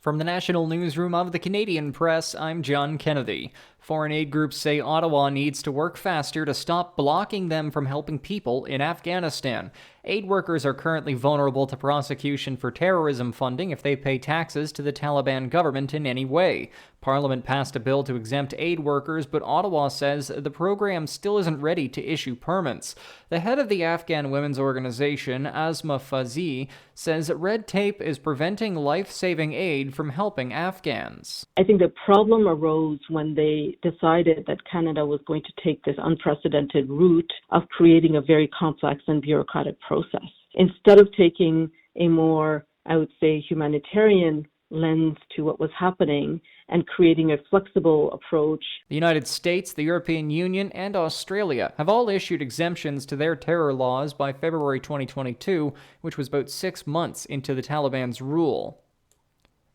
From the national newsroom of the Canadian Press, I'm John Kennedy. Foreign aid groups say Ottawa needs to work faster to stop blocking them from helping people in Afghanistan. Aid workers are currently vulnerable to prosecution for terrorism funding if they pay taxes to the Taliban government in any way. Parliament passed a bill to exempt aid workers, but Ottawa says the program still isn't ready to issue permits. The head of the Afghan women's organization, Asma Fazi, says red tape is preventing life-saving aid from helping Afghans. I think the problem arose when they decided that Canada was going to take this unprecedented route of creating a very complex and bureaucratic process. Instead of taking a more, I would say, humanitarian lens to what was happening and creating a flexible approach. The United States, the European Union, and Australia have all issued exemptions to their terror laws by February 2022, which was about 6 months into the Taliban's rule.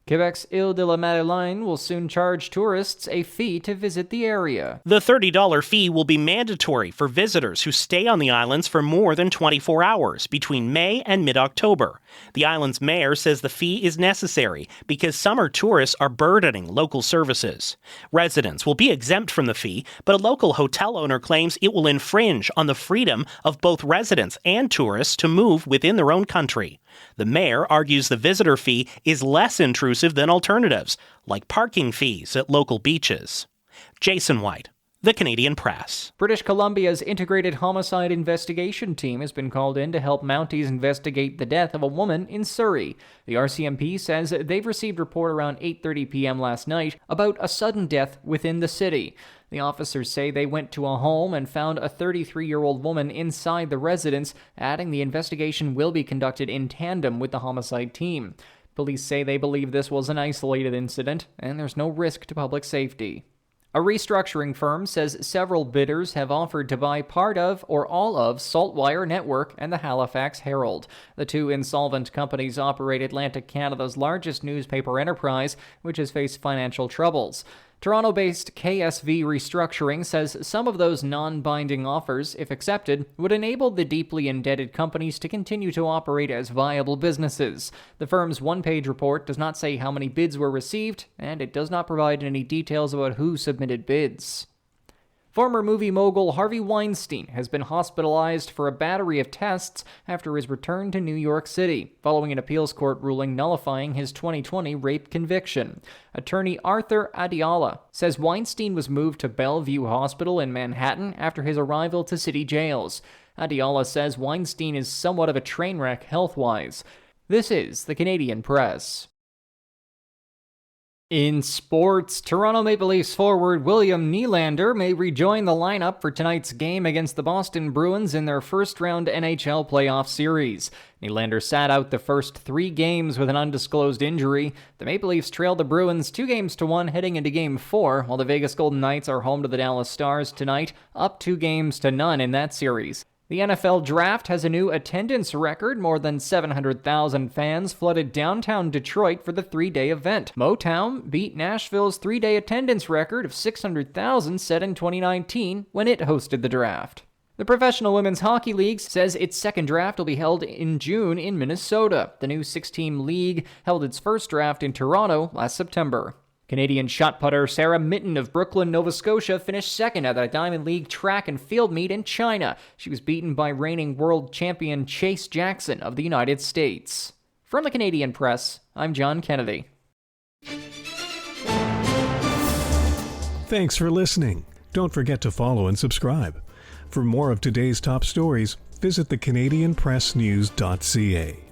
Quebec's Île-de-la-Madeleine will soon charge tourists a fee to visit the area. The $30 fee will be mandatory for visitors who stay on the islands for more than 24 hours between May and mid-October. The island's mayor says the fee is necessary because summer tourists are burdening local services. Residents will be exempt from the fee, but a local hotel owner claims it will infringe on the freedom of both residents and tourists to move within their own country. The mayor argues the visitor fee is less intrusive than alternatives, like parking fees at local beaches. Jason White, The Canadian Press. British Columbia's Integrated Homicide Investigation Team has been called in to help Mounties investigate the death of a woman in Surrey. The RCMP says they've received report around 8:30 p.m. last night about a sudden death within the city. The officers say they went to a home and found a 33-year-old woman inside the residence, adding the investigation will be conducted in tandem with the homicide team. Police say they believe this was an isolated incident, and there's no risk to public safety. A restructuring firm says several bidders have offered to buy part of or all of Saltwire Network and the Halifax Herald. The two insolvent companies operate Atlantic Canada's largest newspaper enterprise, which has faced financial troubles. Toronto-based KSV Restructuring says some of those non-binding offers, if accepted, would enable the deeply indebted companies to continue to operate as viable businesses. The firm's one-page report does not say how many bids were received, and it does not provide any details about who submitted bids. Former movie mogul Harvey Weinstein has been hospitalized for a battery of tests after his return to New York City, following an appeals court ruling nullifying his 2020 rape conviction. Attorney Arthur Adiola says Weinstein was moved to Bellevue Hospital in Manhattan after his arrival to city jails. Adiola says Weinstein is somewhat of a train wreck health-wise. This is the Canadian Press. In sports, Toronto Maple Leafs forward William Nylander may rejoin the lineup for tonight's game against the Boston Bruins in their first-round NHL playoff series. Nylander sat out the first 3 games with an undisclosed injury. The Maple Leafs trailed the Bruins 2-1 heading into Game 4, while the Vegas Golden Knights are home to the Dallas Stars tonight, up 2-0 in that series. The NFL Draft has a new attendance record. More than 700,000 fans flooded downtown Detroit for the 3-day event. Motown beat Nashville's 3-day attendance record of 600,000 set in 2019 when it hosted the draft. The Professional Women's Hockey League says its second draft will be held in June in Minnesota. The new 6-team league held its first draft in Toronto last September. Canadian shot putter Sarah Mitten of Brooklyn, Nova Scotia finished second at the Diamond League track and field meet in China. She was beaten by reigning world champion Chase Jackson of the United States. From the Canadian Press, I'm John Kennedy. Thanks for listening. Don't forget to follow and subscribe. For more of today's top stories, visit thecanadianpressnews.ca.